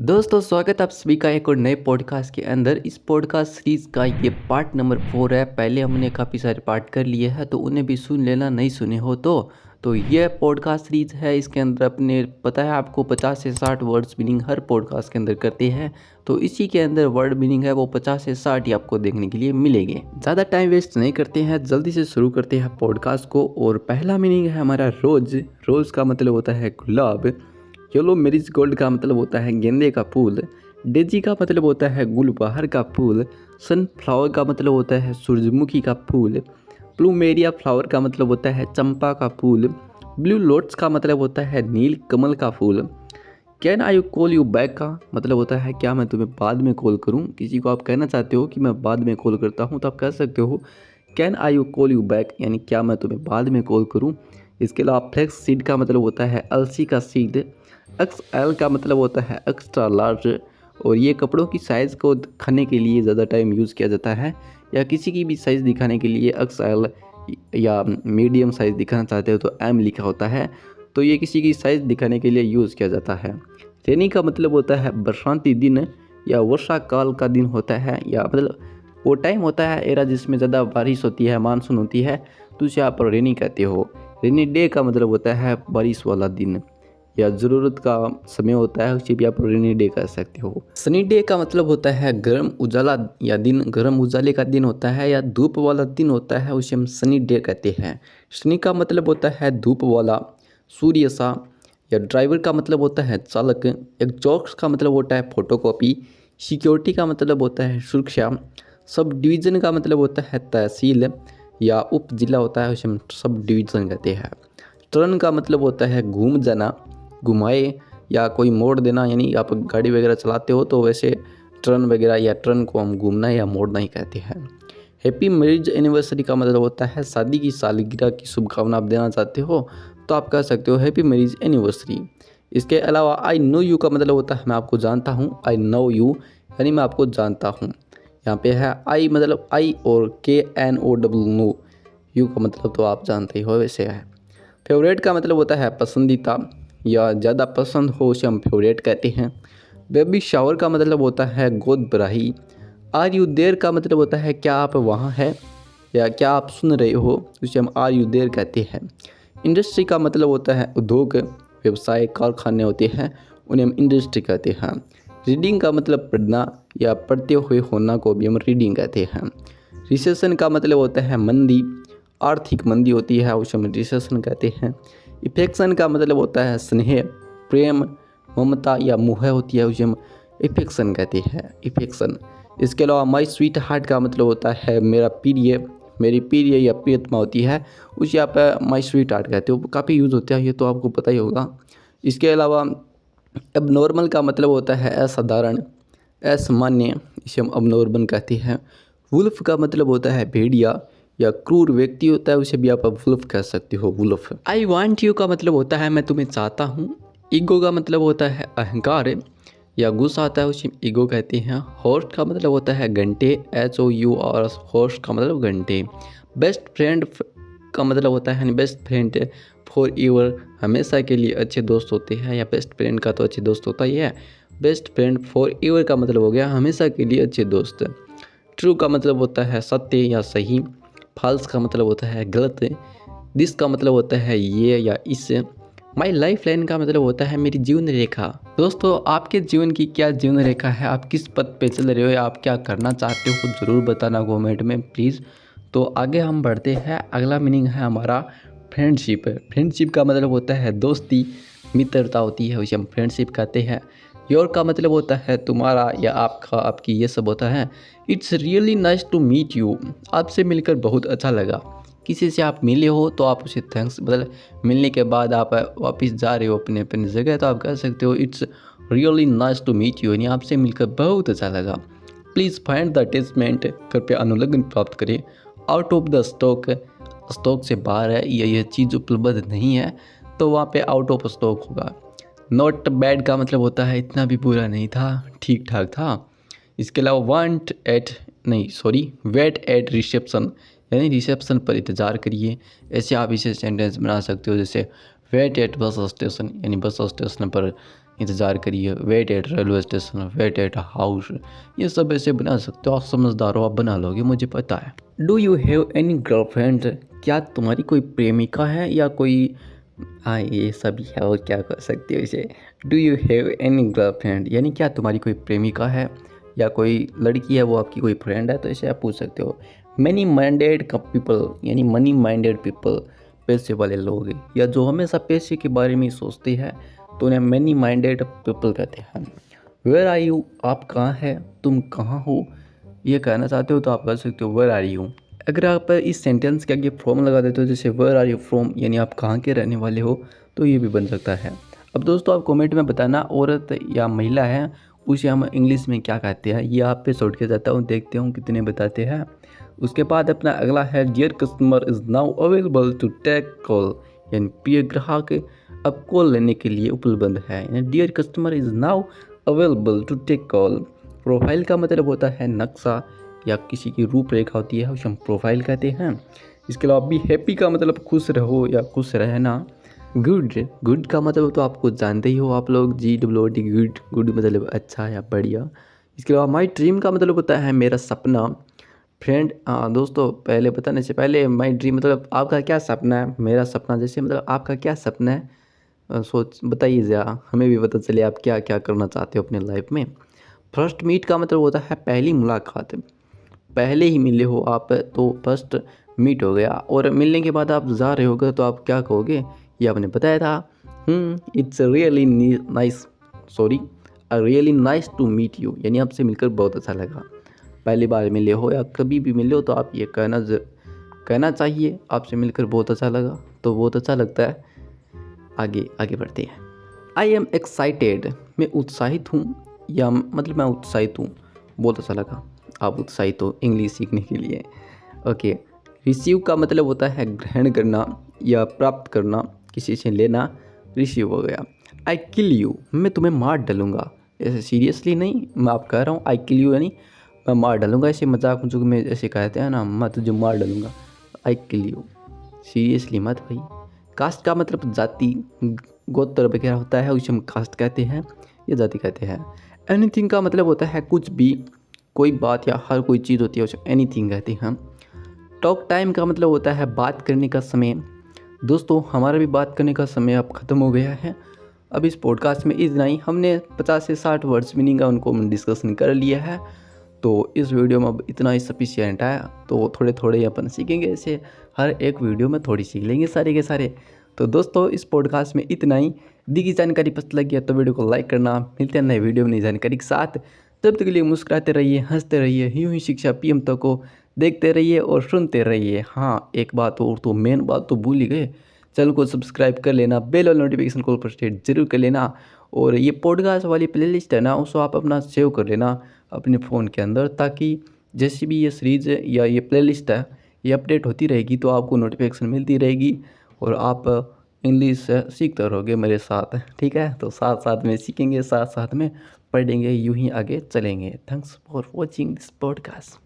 दोस्तों स्वागत है आप सभी का एक और नए पॉडकास्ट के अंदर। इस पॉडकास्ट सीरीज़ का ये पार्ट नंबर 4 है। पहले हमने काफ़ी सारे पार्ट कर लिए हैं तो उन्हें भी सुन लेना, नहीं सुने हो तो ये पॉडकास्ट सीरीज़ है। इसके अंदर अपने पता है आपको 50 से 60 वर्ड्स मीनिंग हर पॉडकास्ट के अंदर करते हैं, तो इसी के अंदर वर्ड मीनिंग है वो 50 से 60 ही आपको देखने के लिए मिलेंगे। ज़्यादा टाइम वेस्ट नहीं करते हैं, जल्दी से शुरू करते हैं पॉडकास्ट को। और पहला मीनिंग है हमारा रोज़। रोज़ का मतलब होता है गुलाब। येलो मेरीज गोल्ड का मतलब होता है गेंदे का फूल। डेजी का मतलब होता है गुलबहार का फूल। सनफ्लावर का मतलब होता है सूरजमुखी का फूल। प्लूमेरिया फ्लावर का मतलब होता है चंपा का फूल। ब्लू लोट्स का मतलब होता है नील कमल का फूल। Can I you call you back का मतलब होता है क्या मैं तुम्हें बाद में कॉल करूं। किसी को आप कहना चाहते हो कि मैं बाद में कॉल करता हूं तो आप कह सकते हो can I you call you back, यानी क्या मैं तुम्हें बाद में कॉल करूं। इसके अलावा फ्लेक्स सीड का मतलब होता है अलसी का सीड। एक्स एल का मतलब होता है एक्स्ट्रा लार्ज। और ये कपड़ों की साइज़ को दिखाने के लिए ज़्यादा टाइम यूज़ किया जाता है, या किसी की भी साइज़ दिखाने के लिए एक्स एल या मीडियम साइज़ दिखाना चाहते हो तो एम लिखा होता है। तो ये किसी की साइज़ दिखाने के लिए यूज़ किया जाता है। रेनी का मतलब होता है बरसाती दिन या वर्षा काल का दिन होता है, या मतलब वो टाइम होता है एरा जिसमें ज़्यादा बारिश होती है, मानसून होती है, तो उसे आप रेनी कहते हो। रेनी डे का मतलब होता है बारिश वाला दिन या ज़रूरत का समय होता है, उसे भी आप रेनी डे कह सकते हो। सनी डे का मतलब होता है गर्म उजाला या दिन, गर्म उजाले का दिन होता है या धूप वाला दिन होता है, उसे हम सनी डे कहते हैं। सनी का मतलब होता है धूप वाला, सूर्य सा। या ड्राइवर का मतलब होता है चालक। एग्जॉस्ट का मतलब होता है फोटोकॉपी। सिक्योरिटी का मतलब होता है सुरक्षा। सब डिवीज़न का मतलब होता है तहसील या उप जिला होता है, उसे हम सब डिवीज़न कहते हैं। टर्न का मतलब होता है घूम जाना, घुमाए या कोई मोड़ देना, यानी आप गाड़ी वगैरह चलाते हो तो वैसे टर्न वगैरह या टर्न को हम घूमना या मोड़ना ही कहते हैं। हैप्पी मैरिज एनिवर्सरी का मतलब होता है शादी की सालगिरह की शुभकामना आप देना चाहते हो तो आप कह सकते हो हैप्पी मैरिज एनिवर्सरी। इसके अलावा आई नो यू का मतलब होता है मैं आपको जानता हूँ। आई नो यू यानी मैं आपको जानता हूँ। यहाँ पे है आई मतलब आई और KNO नो। यू का मतलब तो आप जानते ही हो वैसे है। फेवरेट का मतलब होता है पसंदीदा या ज़्यादा पसंद हो उसे हम फेवरेट कहते हैं। बेबी शावर का मतलब होता है गोद भराई। आर यू देयर का मतलब होता है क्या आप वहाँ हैं या क्या आप सुन रहे हो, उसे हम आर यू देयर कहते हैं। इंडस्ट्री का मतलब होता है उद्योग, व्यवसाय, कारखाने होते हैं, उन्हें हम इंडस्ट्री कहते हैं। रीडिंग का मतलब पढ़ना या पढ़ते हुए होना को भी हम रीडिंग कहते हैं। रिसेशन का मतलब होता है मंदी, आर्थिक मंदी होती है उसे हम रिसेशन कहते हैं। इफेक्शन का मतलब होता है स्नेह, प्रेम, ममता या मोह होती है, उसे हम इफेक्शन कहते हैं। इफेक्शन। इसके अलावा माई स्वीट हार्ट का मतलब होता है मेरा प्रिय, मेरी प्रिय या प्रियतमा होती है, उसे आप माई स्वीट हार्ट कहते हो। काफ़ी यूज़ होता है ये तो आपको पता ही होगा। इसके अलावा अब नॉर्मल का मतलब होता है असाधारण, असामान्य, इसे हम अब नॉर्मल कहते हैं। वुल्फ का मतलब होता है भेड़िया या क्रूर व्यक्ति होता है, उसे भी आप वुल्फ कह सकते हो, वुल्फ। आई वांट यू का मतलब होता है मैं तुम्हें चाहता हूँ। ईगो का मतलब होता है अहंकार या गुस्सा आता है, उसे ईगो कहते हैं। हॉर्स का मतलब होता है घंटे, HOU और हॉर्स का मतलब घंटे। बेस्ट फ्रेंड का मतलब होता है बेस्ट फ्रेंड फॉर ईवर, हमेशा के लिए अच्छे दोस्त होते हैं, या बेस्ट फ्रेंड का तो अच्छे दोस्त होता ही है। बेस्ट फ्रेंड फॉर ईवर का मतलब हो गया हमेशा के लिए अच्छे दोस्त। ट्रू का मतलब होता है सत्य या सही। फॉल्स का मतलब होता है गलत। दिस का मतलब होता है ये या इस। माई लाइफ लाइन का मतलब होता है मेरी जीवन रेखा। दोस्तों आपके जीवन की क्या जीवन रेखा है, आप किस पथ पे चल रहे हो या आप क्या करना चाहते हो ज़रूर बताना कमेंट में प्लीज़। तो आगे हम बढ़ते हैं। अगला मीनिंग है हमारा फ्रेंडशिप। फ्रेंडशिप का मतलब होता है दोस्ती, मित्रता होती है, उसे हम फ्रेंडशिप कहते हैं। योर का मतलब होता है तुम्हारा या आपका, आपकी, ये सब होता है। It's really nice to meet you, आपसे मिलकर बहुत अच्छा लगा। किसी से आप मिले हो तो आप उसे थैंक्स, मतलब मिलने के बाद आप वापस जा रहे हो अपने अपनी जगह तो आप कह सकते हो it's really nice to meet you, यानी आपसे मिलकर बहुत अच्छा लगा। प्लीज़ फाइंड द अटैचमेंट, कृपया अनुलग्न प्राप्त करें। Out of the stock, stock से बाहर है या यह चीज़ उपलब्ध नहीं है तो वहाँ पे आउट ऑफ स्टॉक होगा। नॉट बैड का मतलब होता है इतना भी बुरा नहीं था, ठीक ठाक था। इसके अलावा वांट एट नहीं सॉरी वेट एट रिसेप्शन, यानी रिसेप्शन पर इंतज़ार करिए। ऐसे आप इसे सेंटेंस बना सकते हो, जैसे वेट एट बस स्टेशन, यानी बस स्टेशन पर इंतज़ार करिए, wait at railway station, wait at house, ये सब ऐसे बना सकते हो। आप समझदार हो, आप बना लोगे, मुझे पता है। Do you have any girlfriend? क्या तुम्हारी कोई प्रेमिका है या कोई, हाँ ये सभी है और क्या कर सकते हो इसे। Do you have any girlfriend यानी क्या तुम्हारी कोई प्रेमिका है या कोई लड़की है वो आपकी कोई फ्रेंड है, तो इसे आप पूछ सकते हो। मनी माइंडेड पीपल यानी मनी माइंडेड पीपल, पैसे वाले लोग या जो हमेशा पैसे के बारे में ही सोचते हैं, तो उन्हें मनी माइंडेड पीपल कहते हैं। Where are you? आप कहाँ हैं, तुम कहाँ हो, ये कहना चाहते हो तो आप कह सकते हो वेयर आर यू। अगर आप इस सेंटेंस के आगे फ्रॉम लगा देते हो, जैसे वेयर आर यू फ्रॉम यानी आप कहाँ के रहने वाले हो, तो ये भी बन सकता है। अब दोस्तों आप कमेंट में बताना औरत या महिला है उसे हम इंग्लिश में क्या कहते हैं, ये आप पे छोड़ के जाता हूँ, देखते हूँ कितने बताते हैं। उसके बाद अपना अगला है dear customer is now available to take call, यानी प्रिय ग्राहक अब कॉल लेने के लिए उपलब्ध है, यानी dear customer is now available to take call. Profile का मतलब होता है नक्शा या किसी की रूपरेखा होती है, उसे हम प्रोफाइल कहते हैं। इसके अलावा भी हैप्पी का मतलब खुश रहो या खुश रहना। गुड, गुड का मतलब तो आपको जानते ही हो आप लोग, GWD गुड, गुड मतलब अच्छा या बढ़िया। इसके अलावा माई ड्रीम का मतलब होता है मेरा सपना। फ्रेंड, दोस्तों पहले बताने से पहले माई ड्रीम मतलब आपका क्या सपना है, मेरा सपना जैसे मतलब आपका क्या सपना है, सोच बताइए ज़रा, हमें भी पता चले आप क्या क्या करना चाहते हो अपने लाइफ में। फर्स्ट मीट का मतलब होता है पहली मुलाकात, पहले ही मिले हो आप तो फर्स्ट मीट हो गया, और मिलने के बाद आप जा रहे होगे तो आप क्या कहोगे, ये आपने बताया था। It's really nice, sorry really nice to meet you, यानी आपसे मिलकर बहुत अच्छा लगा। पहली बार मिले हो या कभी भी मिले हो तो आप ये कहना चाहिए आपसे मिलकर बहुत अच्छा लगा, तो बहुत अच्छा लगता है। आगे आगे बढ़ते हैं। आई एम एक्साइटेड, मैं उत्साहित हूँ या मतलब मैं उत्साहित हूँ, बहुत अच्छा लगा, आप उत्साहित हो इंग्लिश सीखने के लिए। ओके, रिसीव का मतलब होता है ग्रहण करना या प्राप्त करना, किसी से लेना, रिसीव हो गया। आई किल यू, मैं तुम्हें मार डालूंगा, ऐसे सीरियसली नहीं, मैं आप कह रहा हूँ आई किल यू यानी मैं मार डालूंगा, ऐसे मजाक मजाक में ऐसे कहते हैं ना, मैं तुझे मार डालूंगा, आई किल यू, सीरियसली मत भाई। कास्ट का मतलब जाति, गोत्र वगैरह होता है, उसे हम कास्ट कहते हैं या जाति कहते हैं। एनीथिंग का मतलब होता है कुछ भी, कोई बात या हर कोई चीज़ होती है उसे एनीथिंग कहते हैं। टॉक टाइम का मतलब होता है बात करने का समय। दोस्तों हमारा भी बात करने का समय अब ख़त्म हो गया है। अब इस पॉडकास्ट में इतना ही, हमने 50 से 60 वर्ड्स मीनिंग का उनको डिस्कशन कर लिया है, तो इस वीडियो में अब इतना ही सफिशिएंट है। तो थोड़े थोड़े अपन सीखेंगे, ऐसे हर एक वीडियो में थोड़ी सीख लेंगे सारे के सारे। तो दोस्तों इस पॉडकास्ट में इतना ही। दी गई जानकारी पसंद लगी है तो वीडियो को लाइक करना। मिलते हैं नए वीडियो में नई जानकारी के साथ, तब तक के लिए मुस्कुराते रहिए, हंसते रहिए, यूं ही शिक्षा PM तक को देखते रहिए और सुनते रहिए। हाँ एक बात और, तो मेन बात तो भूल ही गए, चैनल को सब्सक्राइब कर लेना, बेल और नोटिफिकेशन कॉल पर सेट जरूर कर लेना, और ये पॉडकास्ट वाली प्लेलिस्ट है ना उसको आप अपना सेव कर लेना अपने फ़ोन के अंदर, ताकि जैसे भी ये सीरीज़ या ये प्लेलिस्ट है ये अपडेट होती रहेगी तो आपको नोटिफिकेशन मिलती रहेगी और आप इंग्लिश सीखते रहोगे मेरे साथ। ठीक है, तो साथ साथ में सीखेंगे, साथ साथ में पढ़ेंगे, यूं ही आगे चलेंगे। Thanks for watching this podcast.